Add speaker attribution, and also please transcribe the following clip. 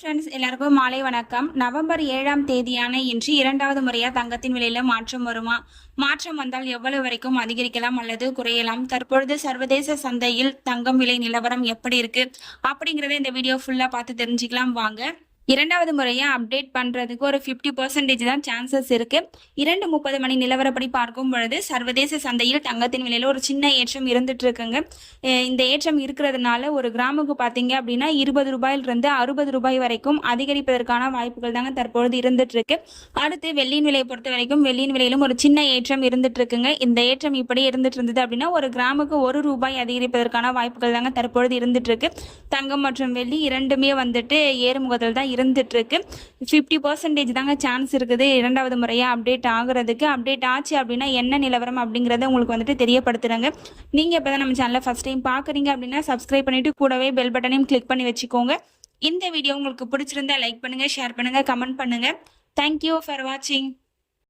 Speaker 1: Friends, எல்லாருக்கும் மாலை வணக்கம். நவம்பர் 7ஆம் தேதியான இன்று இரண்டாவது முறையா தங்கத்தின் விலையில மாற்றம் வருமா? மாற்றம் வந்தால் எவ்வளவு வரைக்கும் அதிகரிக்கலாம் அல்லது குறையலாம்? தற்பொழுது சர்வதேச சந்தையில் தங்கம் விலை நிலவரம் எப்படி இருக்கு அப்படிங்கறத இந்த வீடியோ ஃபுல்லா பார்த்து தெரிஞ்சுக்கலாம் வாங்க. இரண்டாவது முறையா அப்டேட் பண்றதுக்கு ஒரு 50% தான் சான்சஸ் இருக்கு. 2:30 மணி நிலவரப்படி பார்க்கும் பொழுது சர்வதேச சந்தையில் தங்கத்தின் விலையில ஒரு சின்ன ஏற்றம் இருந்துட்டு இருக்குங்க. இந்த ஏற்றம் இருக்கிறதுனால ஒரு கிராமுக்கு பாத்தீங்க அப்படின்னா 20 ரூபாயிலிருந்து 60 ரூபாய் வரைக்கும் அதிகரிப்பதற்கான வாய்ப்புகள் தாங்க தற்பொழுது இருந்துட்டு இருக்கு. அடுத்து வெள்ளியின் விலையை பொறுத்த வரைக்கும் வெள்ளியின் விலையிலும் ஒரு சின்ன ஏற்றம் இருந்துட்டு இருக்குங்க. இந்த ஏற்றம் இப்படி இருந்துட்டு இருந்தது அப்படின்னா ஒரு கிராமுக்கு 1 ரூபாய் அதிகரிப்பதற்கான வாய்ப்புகள் தாங்க தற்பொழுது இருந்துட்டு இருக்கு. தங்கம் மற்றும் வெள்ளி இரண்டுமே வந்துட்டு ஏறுமுகத்தில் தான் இருந்துட்டு இருக்கு. 50% தாங்க சான்ஸ் இருக்குது இரண்டாவது முறையா அப்டேட் ஆகுறதுக்கு. அப்டேட் ஆச்சு அப்படின்னா என்ன நிலவரம் அப்படிங்கறத உங்களுக்கு வந்துட்டு தெரியப்படுத்துறாங்க. நீங்க இப்பதான் நம்ம சேனலை ஃபர்ஸ்ட் டைம் பாக்குறீங்க அப்படின்னா சப்ஸ்கிரைப் பண்ணிட்டு கூடவே பெல் பட்டனையும் கிளிக் பண்ணி வச்சுக்கோங்க. இந்த வீடியோ உங்களுக்கு பிடிச்சிருந்தா லைக் பண்ணுங்க, ஷேர் பண்ணுங்க, கமெண்ட் பண்ணுங்க. தேங்க்யூ ஃபார் வாட்சிங்.